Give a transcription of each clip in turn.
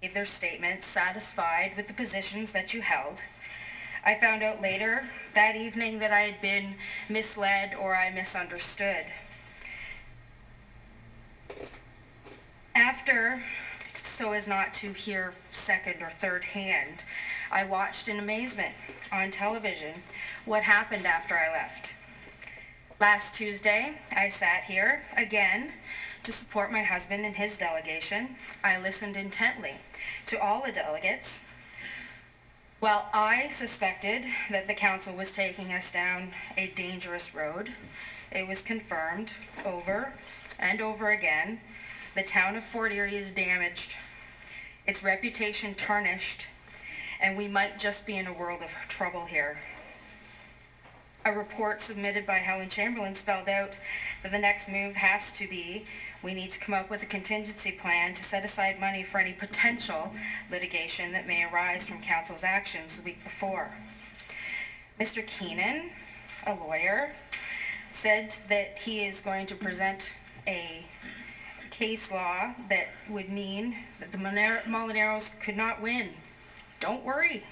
made their statements satisfied with the positions that you held. I found out later that evening that I had been misled or I misunderstood. After, so as not to hear second or third hand, I watched in amazement on television what happened after I left. Last Tuesday, I sat here again to support my husband and his delegation. I listened intently to all the delegates. While I suspected that the council was taking us down a dangerous road, it was confirmed over and over again. The town of Fort Erie is damaged, its reputation tarnished, and we might just be in a world of trouble here. A report submitted by Helen Chamberlain spelled out that the next move has to be, we need to come up with a contingency plan to set aside money for any potential litigation that may arise from council's actions the week before. Mr. Keenan, a lawyer, said that he is going to present a case law that would mean that the Molineros could not win. Don't worry.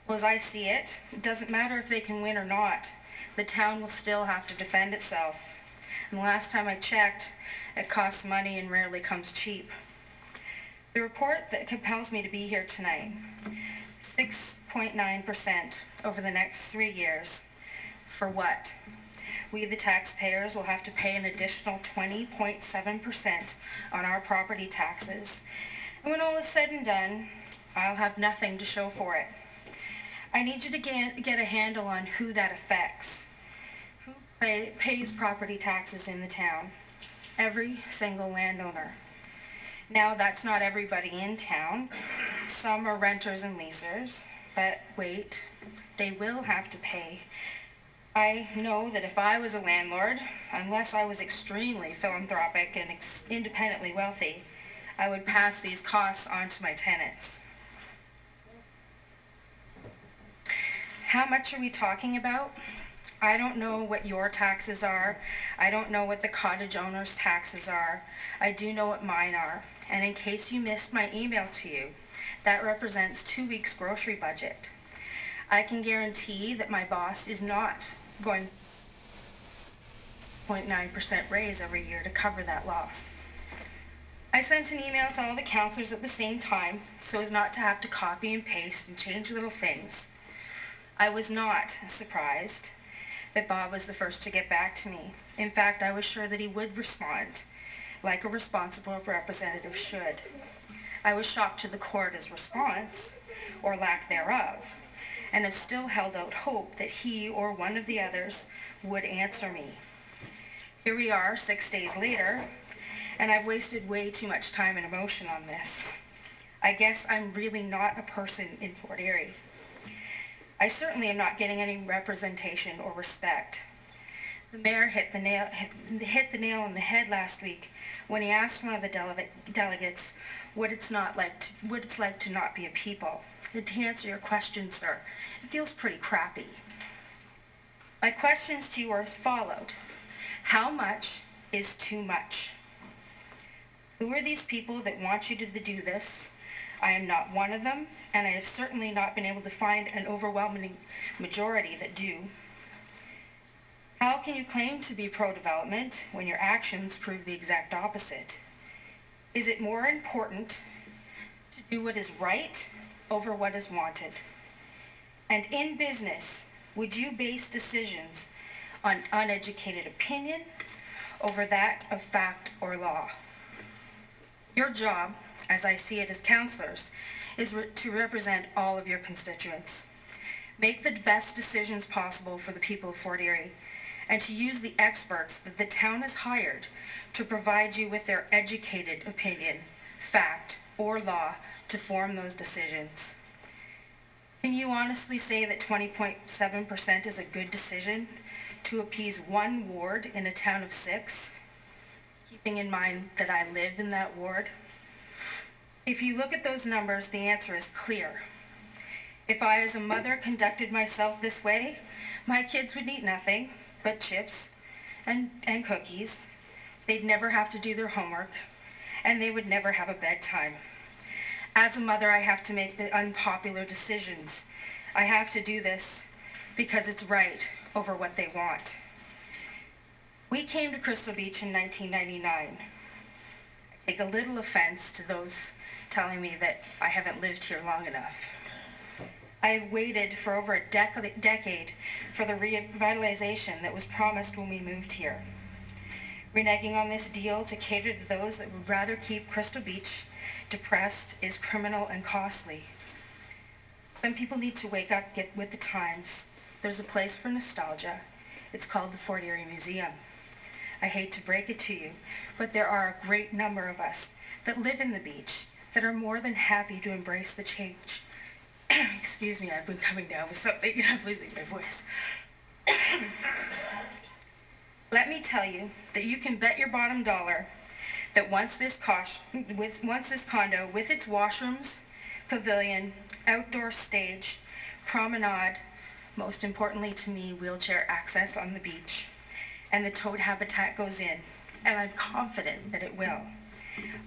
Well, as I see it, it doesn't matter if they can win or not. The town will still have to defend itself. And the last time I checked, it costs money and rarely comes cheap. The report that compels me to be here tonight, 6.9% over the next 3 years. For what? We, the taxpayers, will have to pay an additional 20.7% on our property taxes. And when all is said and done, I'll have nothing to show for it. I need you to get a handle on who that affects. Who pays property taxes in the town? Every single landowner. Now, that's not everybody in town. Some are renters and leasers, but wait, they will have to pay. I know that if I was a landlord, unless I was extremely philanthropic and independently wealthy, I would pass these costs on to my tenants. How much are we talking about? I don't know what your taxes are. I don't know what the cottage owner's taxes are. I do know what mine are. And in case you missed my email to you, that represents 2 weeks' grocery budget. I can guarantee that my boss is not going 0.9% raise every year to cover that loss. I sent an email to all the councillors at the same time so as not to have to copy and paste and change little things. I was not surprised that Bob was the first to get back to me. In fact, I was sure that he would respond like a responsible representative should. I was shocked to the core at his response, or lack thereof, and have still held out hope that he or one of the others would answer me. Here we are 6 days later, and I've wasted way too much time and emotion on this. I guess I'm really not a person in Fort Erie. I certainly am not getting any representation or respect. The mayor hit the nail on the head last week when he asked one of the delegates what it's like to not be a people. And to answer your question, sir, it feels pretty crappy. My questions to you are as followed. How much is too much? Who are these people that want you to do this? I am not one of them, and I have certainly not been able to find an overwhelming majority that do. How can you claim to be pro-development when your actions prove the exact opposite? Is it more important to do what is right over what is wanted? And in business, would you base decisions on uneducated opinion over that of fact or law? Your job, as I see it as councillors, is to represent all of your constituents. Make the best decisions possible for the people of Fort Erie, and to use the experts that the town has hired to provide you with their educated opinion, fact, or law to form those decisions. Can you honestly say that 20.7% is a good decision to appease one ward in a town of 6, keeping in mind that I live in that ward? If you look at those numbers, the answer is clear. If I as a mother conducted myself this way, my kids would eat nothing but chips and cookies. They'd never have to do their homework, and they would never have a bedtime. As a mother, I have to make the unpopular decisions. I have to do this because it's right over what they want. We came to Crystal Beach in 1999. I take a little offense to those telling me that I haven't lived here long enough. I have waited for over a decade for the revitalization that was promised when we moved here. Reneging on this deal to cater to those that would rather keep Crystal Beach depressed is criminal and costly. Some people need to wake up, get with the times. There's a place for nostalgia. It's called the Fort Erie Museum. I hate to break it to you, but there are a great number of us that live in the beach that are more than happy to embrace the change. Excuse me, I've been coming down with something and I'm losing my voice. Let me tell you that you can bet your bottom dollar that once this condo with its washrooms, pavilion, outdoor stage, promenade, most importantly to me, wheelchair access on the beach, and the toad habitat goes in, and I'm confident that it will.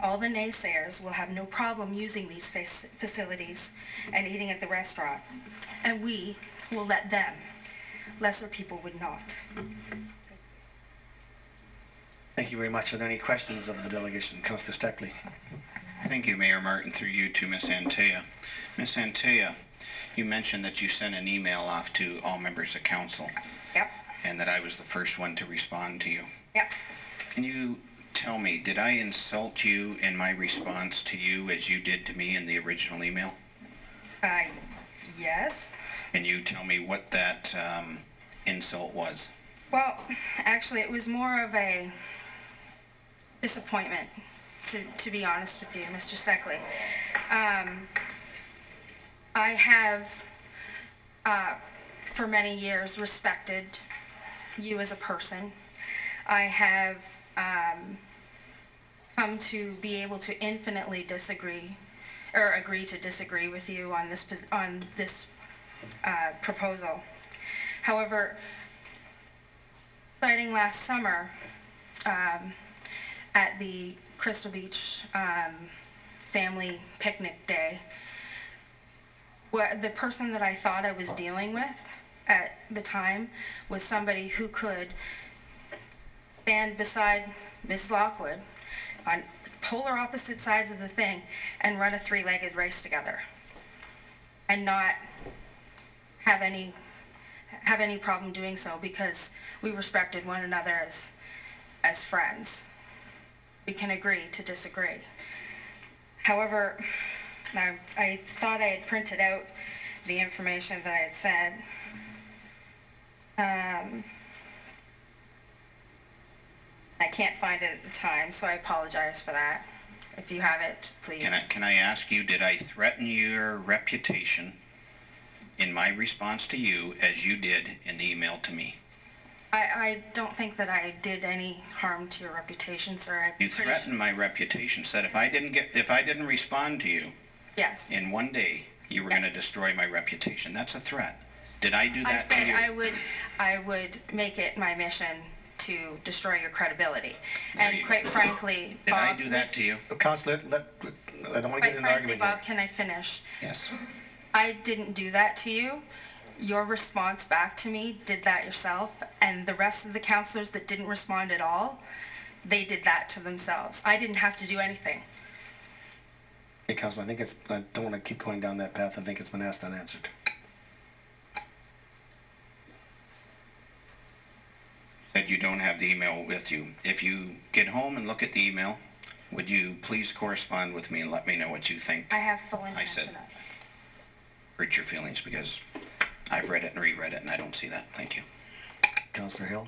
All the naysayers will have no problem using these facilities and eating at the restaurant, and we will let them. Lesser people would not. Thank you very much. Are there any questions of the delegation? Councillor Steckley. Thank you, Mayor Martin, through you to Ms. Antea. Ms. Antea, you mentioned that you sent an email off to all members of council. Yep. And that I was the first one to respond to you. Yep. Can you tell me, did I insult you in my response to you as you did to me in the original email? Yes. Can you tell me what that insult was? Well, actually, it was more of a disappointment, to be honest with you, Mr. Steckley. I have, for many years, respected you as a person. I have come to be able to infinitely disagree, or agree to disagree with you on this proposal. However, starting last summer, at the Crystal Beach family picnic day, the person that I thought I was dealing with at the time was somebody who could stand beside Miss Lockwood on polar opposite sides of the thing and run a three-legged race together and not have any problem doing so because we respected one another as friends. We can agree to disagree. However, I thought I had printed out the information that I had said. I can't find it at the time, so I apologize for that. If you have it, please. Can I ask you, did I threaten your reputation in my response to you as you did in the email to me? I don't think that I did any harm to your reputation, sir. You threatened my reputation, said if I didn't respond to you, yes, in one day, you were going to destroy my reputation. That's a threat. Did I do that to you? I said I would make it my mission to destroy your credibility. And quite frankly, Did Bob, I do that to you? Councillor, I don't want to get in an argument Bob, here. can I finish? Yes. I didn't do that to you. Your response back to me did that yourself, and the rest of the councillors that didn't respond at all, they did that to themselves. I didn't have to do anything. Hey, Councillor, I don't want to keep going down that path. I think it's been asked unanswered. Said you don't have the email with you. If you get home and look at the email, would you please correspond with me and let me know what you think? I have full intention of it. Hurt your feelings because I've read it and reread it and I don't see that. Thank you. Councillor Hill.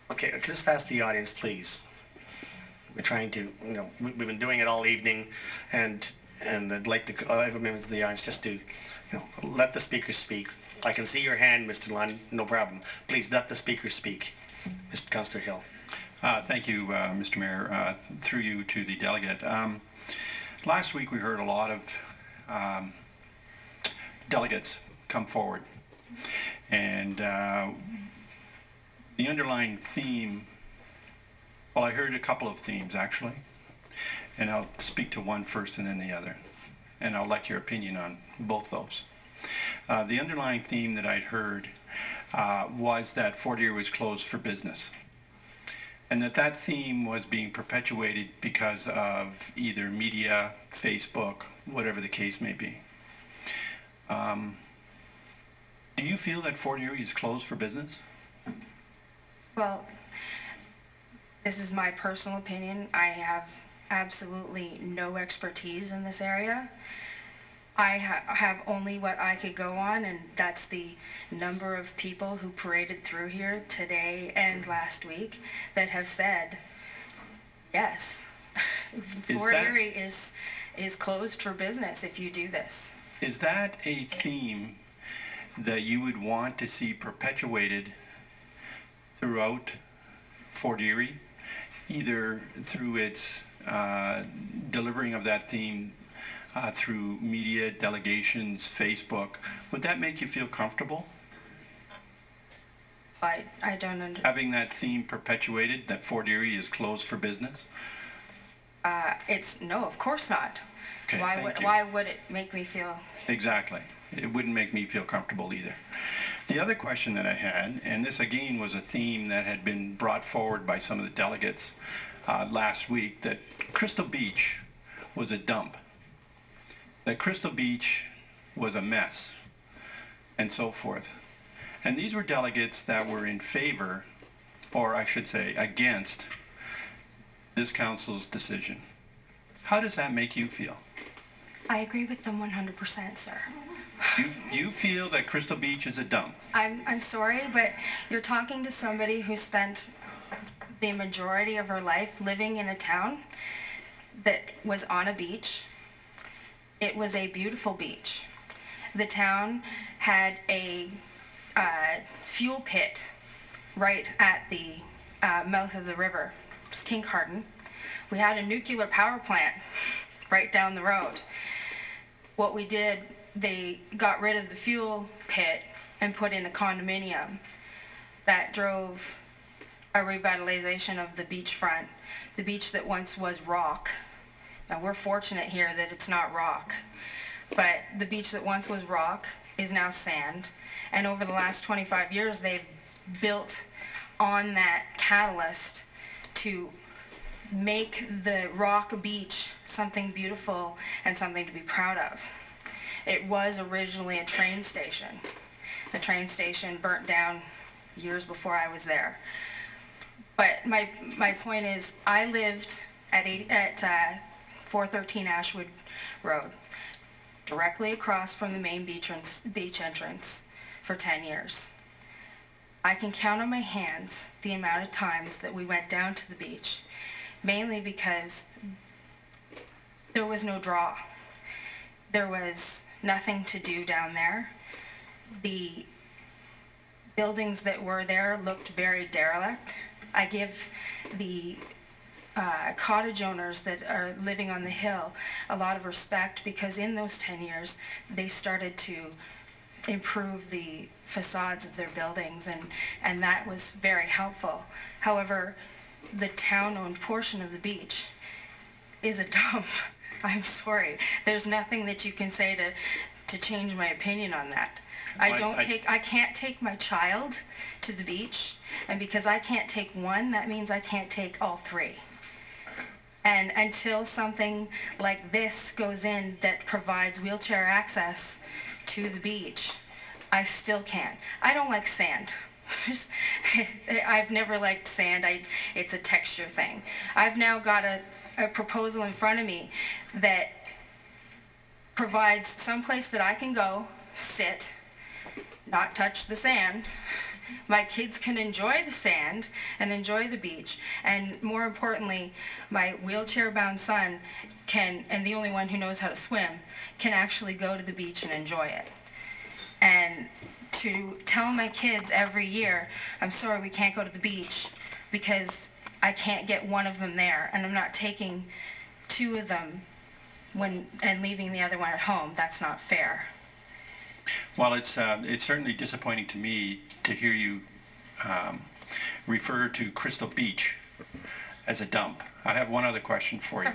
Okay, I'll just ask the audience, please. We're trying to, we've been doing it all evening, and I'd like to, every members of the audience, just to, let the speakers speak. I can see your hand, Mr. Lund, no problem. Please let the speakers speak. Mr. Councillor Hill. Thank you, Mr. Mayor. Through you to the delegate. Last week we heard a lot of delegates come forward, and the underlying theme, well, I heard a couple of themes actually. and I'll speak to one first and then the other, and I'll like your opinion on both those. The underlying theme that I'd heard was that Fort Erie was closed for business, and that theme was being perpetuated because of either media, Facebook, whatever the case may be. Do you feel that Fort Erie is closed for business? Well, this is my personal opinion. I have absolutely no expertise in this area. I have only what I could go on, and that's the number of people who paraded through here today and last week that have said, yes, Fort Erie is closed for business if you do this. Is that a theme that you would want to see perpetuated throughout Fort Erie, either through its delivering of that theme through media, delegations, Facebook? Would that make you feel comfortable? I don't understand. Having that theme perpetuated, that Fort Erie is closed for business? No, of course not. Okay, Why would it make me feel? Exactly. It wouldn't make me feel comfortable either. The other question that I had, and this again was a theme that had been brought forward by some of the delegates last week, that Crystal Beach was a dump, that Crystal Beach was a mess, and so forth. And these were delegates that were in favor, or I should say against, this council's decision. How does that make you feel? I agree with them 100%, sir. You feel that Crystal Beach is a dump? I'm sorry, but you're talking to somebody who spent the majority of her life living in a town that was on a beach. It was a beautiful beach. The town had a fuel pit right at the mouth of the river, Kincardine. We had a nuclear power plant right down the road. What we did, they got rid of the fuel pit and put in a condominium. That drove a revitalization of the beachfront, the beach that once was rock. Now we're fortunate here that it's not rock, but the beach that once was rock is now sand. And over the last 25 years, they've built on that catalyst to make the rock beach something beautiful and something to be proud of. It was originally a train station. The train station burnt down years before I was there. But my point is, I lived at 413 Ashwood Road, directly across from the main beach entrance for 10 years. I can count on my hands the amount of times that we went down to the beach, mainly because there was no draw. There was nothing to do down there. The buildings that were there looked very derelict. I give the cottage owners that are living on the hill a lot of respect, because in those 10 years they started to improve the facades of their buildings, and that was very helpful. However, the town-owned portion of the beach is a dump. I'm sorry. There's nothing that you can say to change my opinion on that. I can't take my child to the beach, and because I can't take one, that means I can't take all three. And until something like this goes in that provides wheelchair access to the beach, I still can't. I don't like sand. I've never liked sand. It's a texture thing. I've now got a proposal in front of me that provides some place that I can go, sit, not touch the sand. My kids can enjoy the sand and enjoy the beach, and more importantly, my wheelchair-bound son can, and the only one who knows how to swim, can actually go to the beach and enjoy it. And to tell my kids every year, I'm sorry, we can't go to the beach because I can't get one of them there, and I'm not taking two of them and leaving the other one at home, that's not fair. Well, it's certainly disappointing to me to hear you refer to Crystal Beach as a dump. I have one other question for you.